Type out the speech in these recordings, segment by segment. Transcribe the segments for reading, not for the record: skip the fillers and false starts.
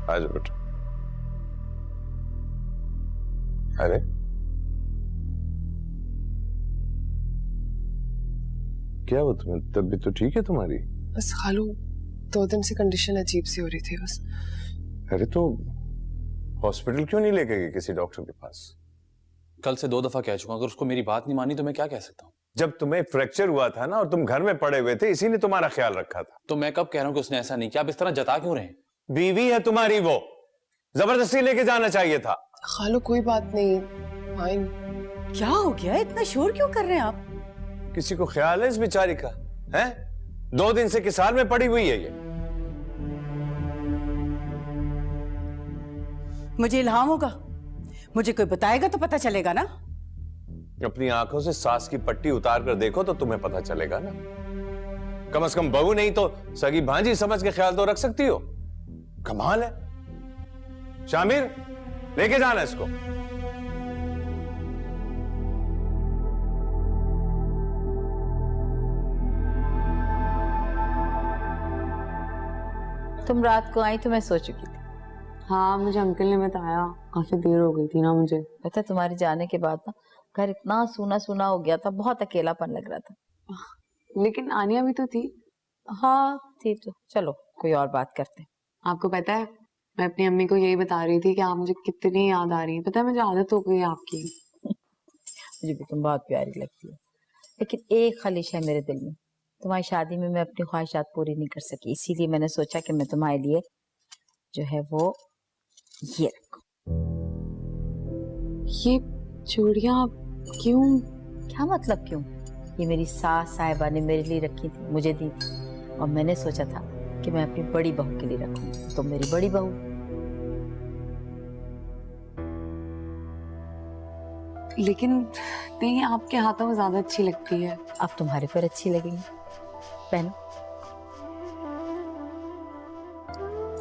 आ जाओ बेटा। अरे क्या हुआ तुम्हें? तबीयत तो ठीक है तुम्हारी? बस खालू 2 दिन से कंडीशन अजीब सी हो रही थी बस। अरे तो हॉस्पिटल क्यों नहीं लेके गए किसी डॉक्टर के पास? कल से 2 दफा कह चुका, अगर उसको मेरी बात नहीं मानी तो मैं क्या कह सकता हूँ? जब तुम्हें फ्रैक्चर हुआ था ना और तुम घर में पड़े हुए थे, इसी ने तुम्हारा ख्याल रखा था। तो मैं कब कह रहा हूँ कि उसने ऐसा नहीं किया? आप इस तरह जता क्यों रहे? बीवी है तुम्हारी, वो जबरदस्ती लेके जाना चाहिए था। खालू कोई बात नहीं, फाइन। क्या हो गया? इतना शोर क्यों कर रहे हैं आप? किसी को ख्याल है इस बेचारी का? है 2 दिन से किसार में पड़ी हुई है ये। मुझे इल्हाम होगा, मुझे कोई बताएगा तो पता चलेगा ना। अपनी आंखों से सांस की पट्टी उतार कर देखो तो तुम्हें पता चलेगा ना। कम से कम बहू नहीं तो सगी भांजी समझ के ख्याल तो रख सकती हो। कमाल है। शामिर, लेके जाना इसको। तुम रात को आई तो मैं सो चुकी थी। हाँ, मुझे अंकल ने बताया, काफी देर हो गई थी ना मुझे। पता है तुम्हारे जाने के बाद ना घर इतना सूना सूना हो गया था, बहुत अकेलापन लग रहा था। लेकिन आनिया भी तो थी। हाँ थी तो। चलो कोई और बात करते हैं। आपको पता है, मैं अपनी अम्मी को यही बता रही थी कि आप मुझे कितनी याद आ रही है। पता है, मुझे आदत हो गई है आपकी। मुझे भी तुम बहुत प्यारी लगती है, लेकिन एक ख्वाहिश है मेरे दिल में। तुम्हारी शादी में मैं अपनी ख्वाहिशात पूरी नहीं कर सकी, इसीलिए मैंने सोचा कि मैं तुम्हारे लिए जो है वो ये रखूं। ये चूड़ियां क्यों? क्या मतलब क्यों? ये मेरी सास साहिबा ने मेरे लिए रखी थी, मुझे दी थी, और मैंने सोचा था कि मैं अपनी बड़ी बहू के लिए रखूं। तो मेरी बड़ी बहू। लेकिन नहीं, आपके हाथों में ज्यादा अच्छी लगती है। अब तुम्हारे पर अच्छी लगेगी, पहनो।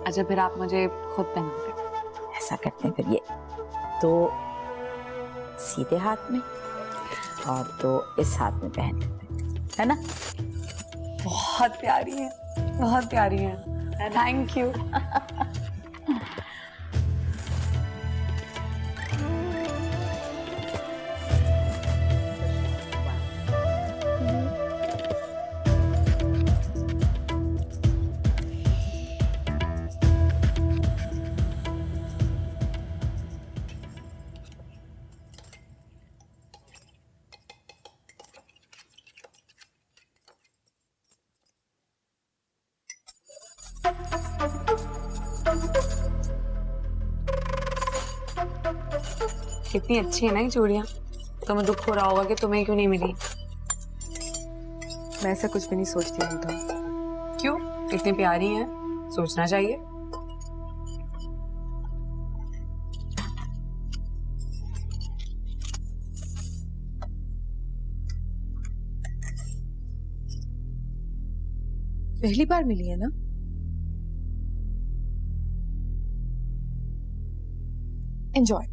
अच्छा, फिर आप मुझे खुद पहना दे। ऐसा करते हैं फिर, ये तो सीधे हाथ में और तो इस हाथ में पहन लेते हैं, है ना? बहुत प्यारी है, बहुत प्यारी है। Thank you. कितनी अच्छी है ना ये चूड़ियां। तुम्हें दुख हो रहा होगा कि तुम्हें क्यों नहीं मिली। मैं ऐसा कुछ भी नहीं सोचती हूँ। तो क्यों? इतनी प्यारी है, सोचना चाहिए। पहली बार मिली है ना? एंजॉय।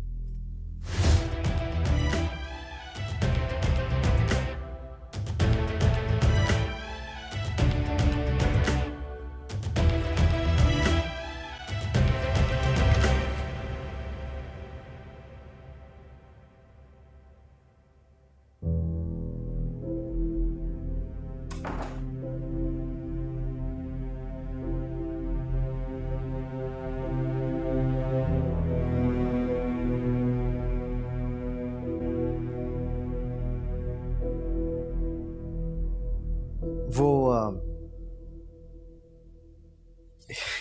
वो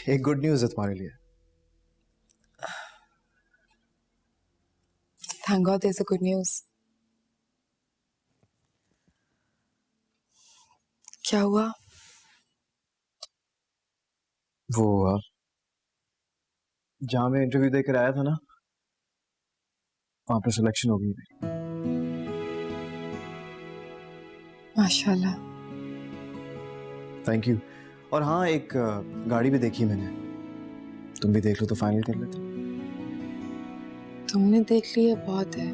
एक गुड न्यूज़ है तुम्हारे लिए। Thank God there's a good news. क्या हुआ? वो जहाँ मैं इंटरव्यू देकर आया था ना, वहां पर सिलेक्शन हो गई मेरी। माशाल्लाह। Thank you. और हाँ, एक गाड़ी भी देखी मैंने, तुम भी देख लो तो फाइनल कर लेते। तुमने देख लिया बहुत है।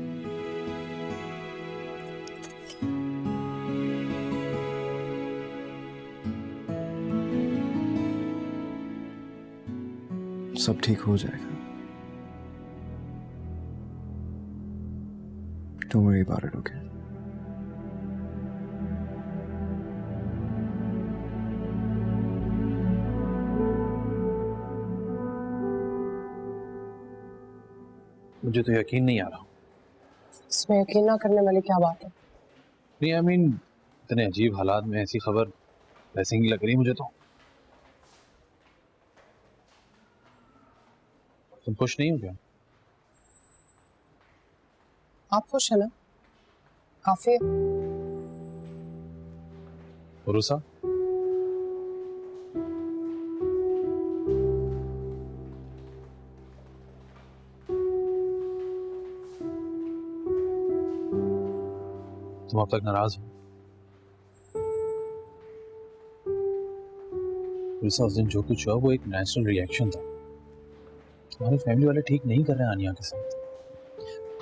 सब ठीक हो जाएगा। Don't worry about it, okay? मुझे तो यकीन नहीं आ रहा। इसमें यकीन ना करने वाली क्या बात है? नहीं आई मीन इतने अजीब हालात में ऐसी खबर वैसे ही लग रही मुझे तो। तुम खुश नहीं हो क्या? आप खुश है ना? काफी है। भरोसा? तुम अब तक नाराज हो? उस दिन जो कुछ हुआ वो एक नेचुरल रिएक्शन था। तुम्हारी फैमिली वाले ठीक नहीं कर रहे हैं आनिया के साथ।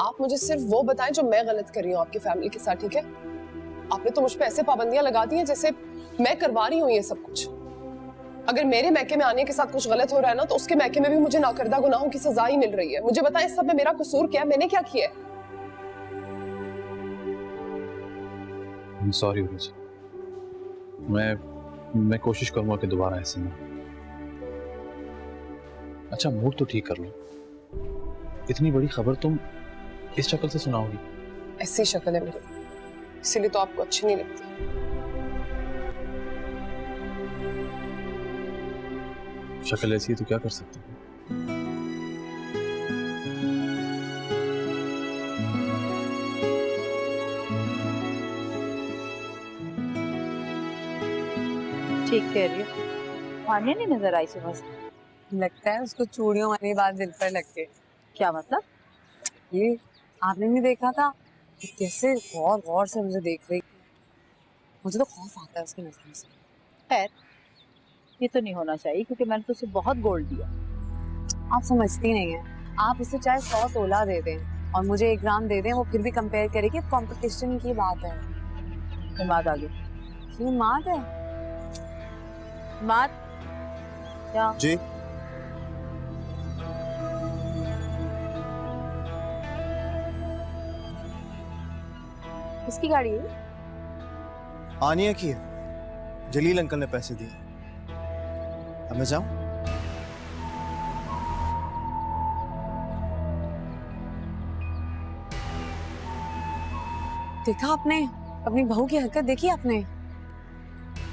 आप मुझे सिर्फ वो बताएं जो मैं गलत कर रही हूँ आपकी फैमिली के साथ, ठीक है? आपने तो मुझ पे ऐसे पाबंदियां लगा दी हैं जैसे मैं करवा रही हूँ ये सब कुछ। अगर मेरे मैके में आने के साथ कुछ गलत हो रहा है ना, तो उसके मैके में भी मुझे नाकर्दा गुनाहों की सजा ही मिल रही है। मुझे बताएं इस सब में मेरा कसूर क्या है? मैंने क्या किया है? सॉरी उर्वशी, मैं कोशिश करूंगा कि दोबारा ऐसे ना। अच्छा मूड तो ठीक कर लो। इतनी बड़ी खबर तुम इस शक्ल से सुनाओगी? ऐसी शक्ल है मेरी, इसीलिए तो आपको अच्छी नहीं लगती। शक्ल ऐसी है तो क्या कर सकते हैं? ठीक कह रही हो। आनिया नहीं नजर आई सुबह से। लगता है उसको चूड़ियों वाली बात दिल पर लग गई। क्या मतलब? ये आपने नहीं देखा था कि कैसे गौर गौर से मुझे देख रही? मुझे तो खौफ आता है उसकी नजरों से। खैर ये तो नहीं होना चाहिए क्योंकि मैंने तो उसे बहुत गोल्ड दिया। आप समझती नहीं है। आप उसे चाहे 100 तोला दे दें और मुझे 1 ग्राम दे दें, वो फिर भी कंपेयर करेगी। कंपटीशन की बात है। हिमाद आ गई। हिमाद है? हिमाद क्या? जी किसकी गाड़ी है? आनिया की है। जलील अंकल ने पैसे दिए। अब मैं जाऊं? देखा आपने अपनी बहू की हरकत? देखी आपने?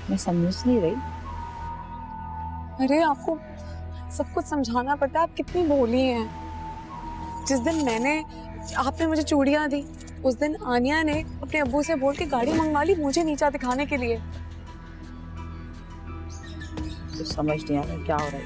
मैं समझ नहीं रही। अरे आपको सब कुछ समझाना पड़ता है। आप कितनी भोली हैं। जिस दिन आपने मुझे चूड़ियां दी, उस दिन आनिया ने अपने अब्बू से बोल के गाड़ी मंगवा ली मुझे नीचा दिखाने के लिए। तो समझ नहीं आ रहा क्या हो रहा है।